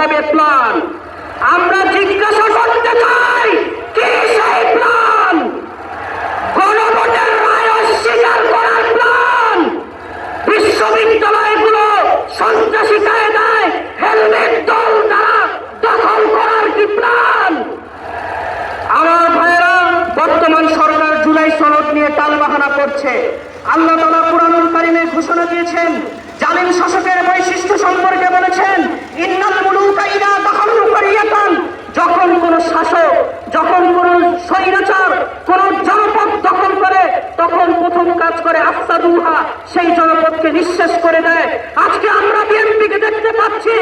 হবে প্ল্যান। আমরা জিজ্ঞাসা করতে চাই, কি সেই প্ল্যান? গণভোটের রায় অস্বীকার করার প্ল্যান? বিশ্ববিদ্যালয়গুলো সন্ত্রাসী কায়দায় হেলমেট দল দ্বারা দখল করার কি প্ল্যান? আমার ভাইয়েরা, বর্তমান সরকার জুলাই সনদ নিয়ে টালবাহানা করছে। আল্লাহ তাআলা কুরআনুল কারীমে ঘোষণা দিয়েছেন, জালিম শাসকের বৈশিষ্ট্য সম্পর্কে বলেছেন, ইন্নাল মুলুকা ইযা দাখালু কারিয়াতান, যখন কোন শাসক, যখন কোন স্বৈরাচার কোন জনপদ দখল করে, তখন প্রথম কাজ করে আফসাদুহা, সেই জনপদকে নিঃশেষ করে দেয়। আজকে আমরা বিএনপিকে দেখতে পাচ্ছি